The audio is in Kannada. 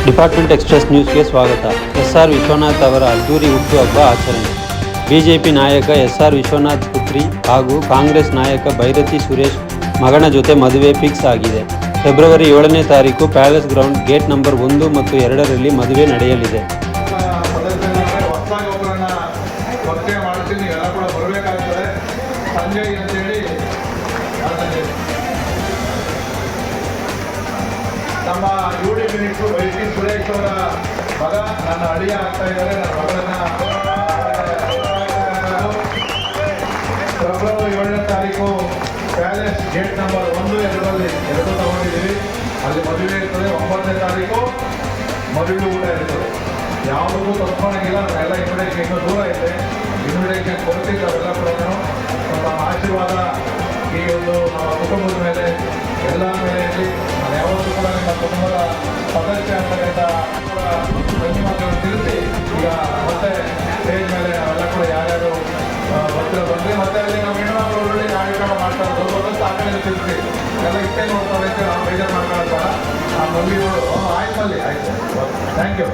ಡಿಪಾರ್ಟ್ಮೆಂಟ್ ಎಕ್ಸ್‌ಪ್ರೆಸ್ ನ್ಯೂಸ್‌ಗೆ ಸ್ವಾಗತ. ಎಸ್‌ಆರ್ ವಿಶ್ವನಾಥ್ ಅವರ ಅದ್ದೂರಿ ಹುಟ್ಟುಹಬ್ಬ ಆಚರಣೆ. ಬಿಜೆಪಿ ನಾಯಕ ಎಸ್‌ಆರ್ ವಿಶ್ವನಾಥ್ ಪುತ್ರಿ ಹಾಗೂ ಕಾಂಗ್ರೆಸ್ ನಾಯಕ ಬೈರತಿ ಸುರೇಶ್ ಮಗನ ಜೊತೆ ಮದುವೆ ಫಿಕ್ಸ್ ಆಗಿದೆ. ಫೆಬ್ರವರಿ 7ನೇ ತಾರೀಕು ಪ್ಯಾಲೇಸ್ ಗ್ರೌಂಡ್ ಗೇಟ್ ನಂಬರ್ 1 ಮತ್ತು 2ರಲ್ಲಿ ಮದುವೆ ನಡೆಯಲಿದೆ. ನಮ್ಮ UD ಮಿನಿಸ್ಟ್ರು ಬೈರತಿ ಸುರೇಶ್ ಅವರ ಮಗ ನನ್ನ ಅಳಿಯ ಆಗ್ತಾ ಇದ್ದಾರೆ. ನನ್ನ ಮಗಳನ್ನ ಫೆಬ್ರವರಿ 7ನೇ ತಾರೀಕು ಪ್ಯಾಲೇಸ್ ಗೇಟ್ ನಂಬರ್ 1, 2ರಲ್ಲಿ 2 ತಗೊಂಡಿದ್ದೀವಿ. ಅಲ್ಲಿ ಮದುವೆ ಇರ್ತದೆ. 9ನೇ ತಾರೀಕು ಮದುವೆ ಊಟ ಇರ್ತದೆ. ಯಾವುದೂ ತಪ್ಪಿಲ್ಲ. ಎಲ್ಲ ಇನ್ವಿಟೇಷನ್ ಇನ್ನೂ ದೂರ ಇದೆ. ಇನ್ವಿಟೇಷನ್ ಕೊಡ್ತಿದ್ದು ಅವೆಲ್ಲ ಕೂಡ ನಮ್ಮ ಆಶೀರ್ವಾದ ಈ ಒಂದು ನಮ್ಮ ಕುಟುಂಬದ ಮೇಲೆ ಎಲ್ಲ ಮೇಲೆ ಇರಲಿ. ನಾನು ಯಾವತ್ತೂ ಕೂಡ ನಿಮ್ಮ ಕುಟುಂಬದ ಸದಸ್ಯ ಅಂತಕ್ಕಂಥ ಧನ್ಯವಾದಗಳನ್ನು ತಿಳಿಸಿ ಈಗ ಮತ್ತೆ ಸ್ಟೇಜ್ ಮೇಲೆ ನಾವೆಲ್ಲ ಕೂಡ ಯಾರ್ಯಾರು ಭಕ್ತರು ಬಂದರೆ ಮತ್ತೆ ಅಲ್ಲಿ ನಮ್ಮ ಹೆಣ್ಣುಮಕ್ಕಳು ಒಳ್ಳೆ ಕಾರ್ಯಕ್ರಮ ಮಾಡ್ತಾರೆ. ಸ್ವಲ್ಪ ಆಮೇಲೆ ತಿಳಿಸಿ ಎಲ್ಲ ಇಷ್ಟೇ ನೋಡ್ತಾರೆ ಅಂತ ನಾವು ಬೇಜಾರು ಮಾಡ್ಕೊಳ್ಳೋಣ. ಆ ಮಲ್ಲಿಗಳು ಆಯ್ತು ಥ್ಯಾಂಕ್ ಯು.